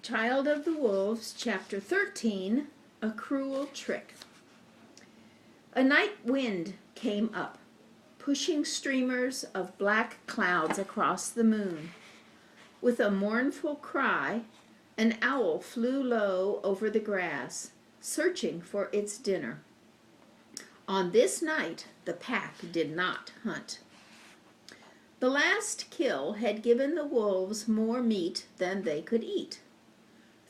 Child of the Wolves, Chapter 13, A Cruel Trick. A night wind came up, pushing streamers of black clouds across the moon. With a mournful cry, an owl flew low over the grass, searching for its dinner. On this night, the pack did not hunt. The last kill had given the wolves more meat than they could eat.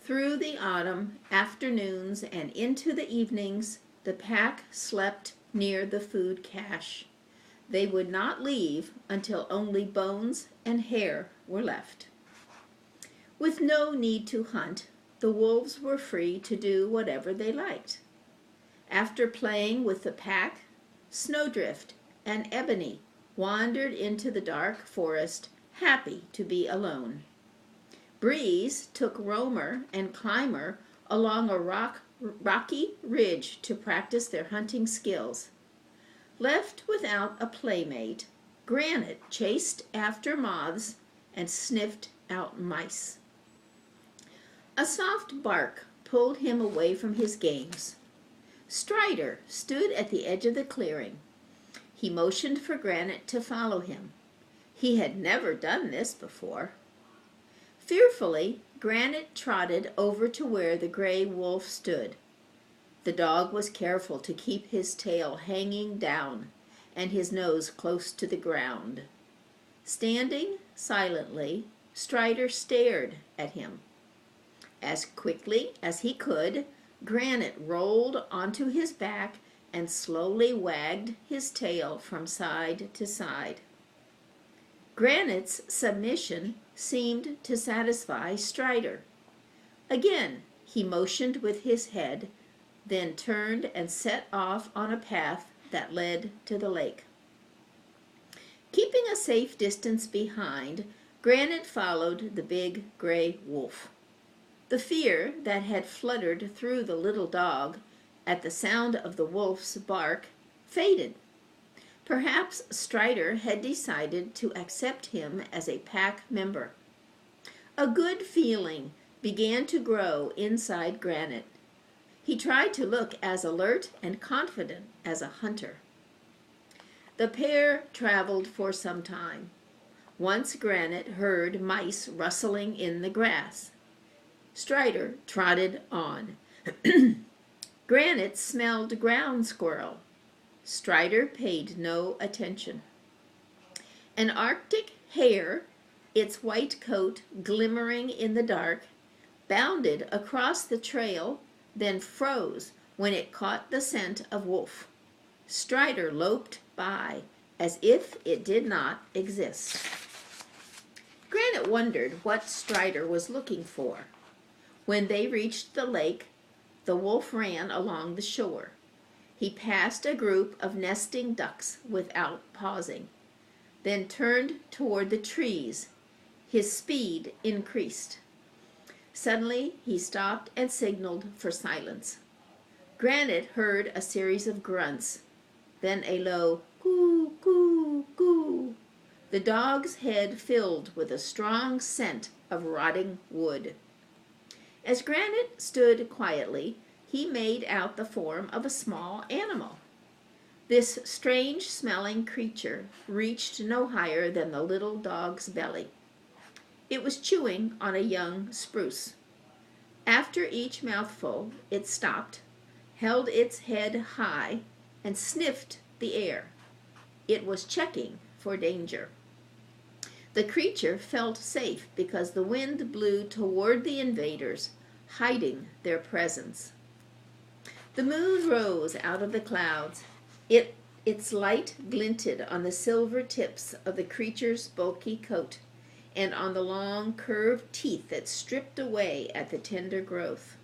Through the autumn afternoons and into the evenings, the pack slept near the food cache. They would not leave until only bones and hair were left. With no need to hunt, the wolves were free to do whatever they liked. After playing with the pack, Snowdrift and Ebony wandered into the dark forest, happy to be alone. Breeze took Roamer and Climber along a rocky ridge to practice their hunting skills. Left without a playmate, Granite chased after moths and sniffed out mice. A soft bark pulled him away from his games. Strider stood at the edge of the clearing. He motioned for Granite to follow him. He had never done this before. Fearfully, Granite trotted over to where the gray wolf stood. The dog was careful to keep his tail hanging down and his nose close to the ground. Standing silently, Strider stared at him. As quickly as he could, Granite rolled onto his back and slowly wagged his tail from side to side. Granite's submission seemed to satisfy Strider. Again he motioned with his head, then turned and set off on a path that led to the lake. Keeping a safe distance behind, Granite followed the big gray wolf. The fear that had fluttered through the little dog at the sound of the wolf's bark faded. Perhaps Strider had decided to accept him as a pack member. A good feeling began to grow inside Granite. He tried to look as alert and confident as a hunter. The pair traveled for some time. Once Granite heard mice rustling in the grass. Strider trotted on. Granite smelled ground squirrel. Strider paid no attention. An Arctic hare, its white coat glimmering in the dark, bounded across the trail, then froze when it caught the scent of wolf. Strider loped by as if it did not exist. Granite wondered what Strider was looking for. When they reached the lake, the wolf ran along the shore. He passed a group of nesting ducks without pausing, then turned toward the trees. His speed increased. Suddenly, he stopped and signaled for silence. Granite heard a series of grunts, then a low coo, coo, coo. The dog's head filled with a strong scent of rotting wood. As Granite stood quietly, he made out the form of a small animal. This strange-smelling creature reached no higher than the little dog's belly. It was chewing on a young spruce. After each mouthful, it stopped, held its head high, and sniffed the air. It was checking for danger. The creature felt safe because the wind blew toward the invaders, hiding their presence. The moon rose out of the clouds. Its light glinted on the silver tips of the creature's bulky coat and on the long curved teeth that stripped away at the tender growth.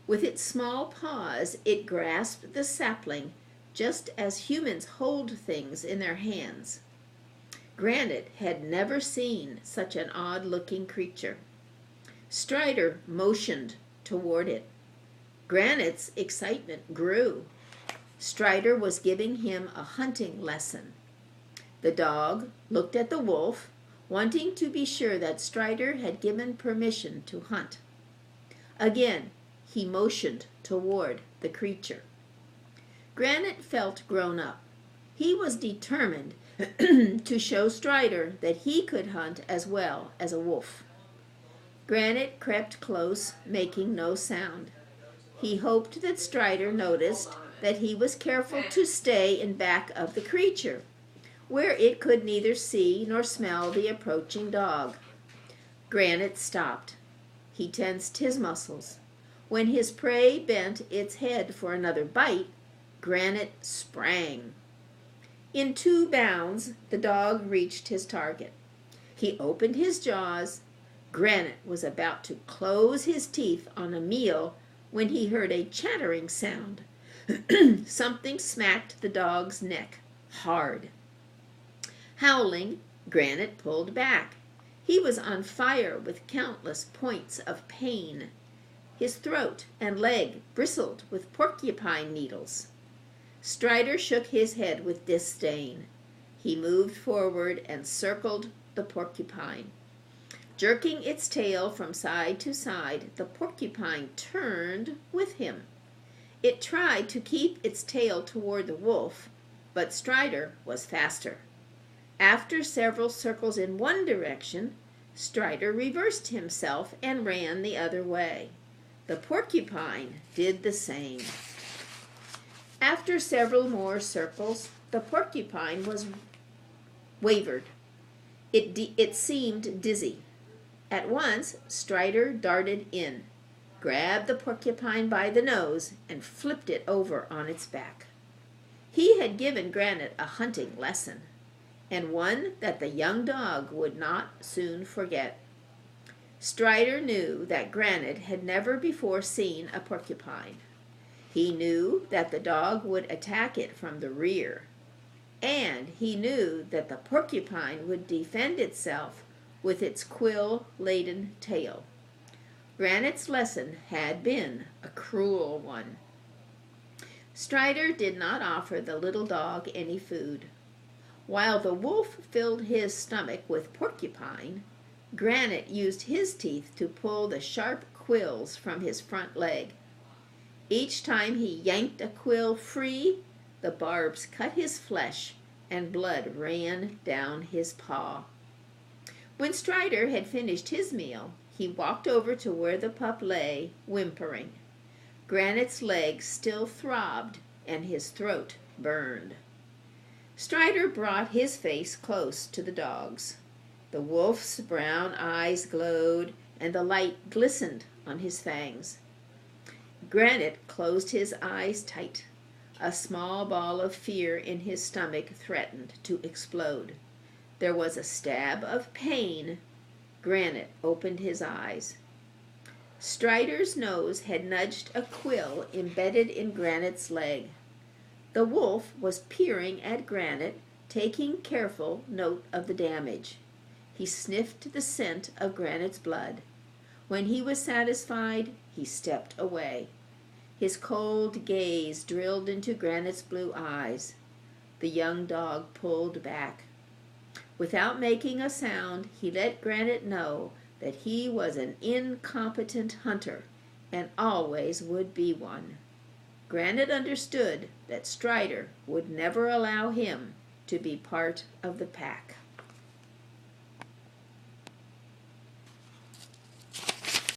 With its small paws, it grasped the sapling just as humans hold things in their hands. Granite had never seen such an odd-looking creature. Strider motioned toward it. Granite's excitement grew. Strider was giving him a hunting lesson. The dog looked at the wolf, wanting to be sure that Strider had given permission to hunt. Again, he motioned toward the creature. Granite felt grown up. He was determined to show Strider that he could hunt as well as a wolf. Granite crept close, making no sound. He hoped that Strider noticed that he was careful to stay in back of the creature, where it could neither see nor smell the approaching dog. Granite stopped. He tensed his muscles. When his prey bent its head for another bite, Granite sprang. In 2 bounds, the dog reached his target. He opened his jaws. Granite was about to close his teeth on a meal when he heard a chattering sound. Something smacked the dog's neck hard. Howling, Granite pulled back. He was on fire with countless points of pain. His throat and leg bristled with porcupine needles. Strider shook his head with disdain. He moved forward and circled the porcupine. Jerking its tail from side to side, the porcupine turned with him. It tried to keep its tail toward the wolf, but Strider was faster. After several circles in one direction, Strider reversed himself and ran the other way. The porcupine did the same. After several more circles, the porcupine wavered. It seemed dizzy. At once, Strider darted in, grabbed the porcupine by the nose, and flipped it over on its back. He had given Granite a hunting lesson, and one that the young dog would not soon forget. Strider knew that Granite had never before seen a porcupine. He knew that the dog would attack it from the rear, and he knew that the porcupine would defend itself with its quill-laden tail. Granite's lesson had been a cruel one. Strider did not offer the little dog any food. While the wolf filled his stomach with porcupine, Granite used his teeth to pull the sharp quills from his front leg. Each time he yanked a quill free, the barbs cut his flesh and blood ran down his paw. When Strider had finished his meal, he walked over to where the pup lay, whimpering. Granite's legs still throbbed and his throat burned. Strider brought his face close to the dog's. The wolf's brown eyes glowed and the light glistened on his fangs. Granite closed his eyes tight. A small ball of fear in his stomach threatened to explode. There was a stab of pain. Granite opened his eyes. Strider's nose had nudged a quill embedded in Granite's leg. The wolf was peering at Granite, taking careful note of the damage. He sniffed the scent of Granite's blood. When he was satisfied, he stepped away. His cold gaze drilled into Granite's blue eyes. The young dog pulled back. Without making a sound, he let Granite know that he was an incompetent hunter and always would be one. Granite understood that Strider would never allow him to be part of the pack.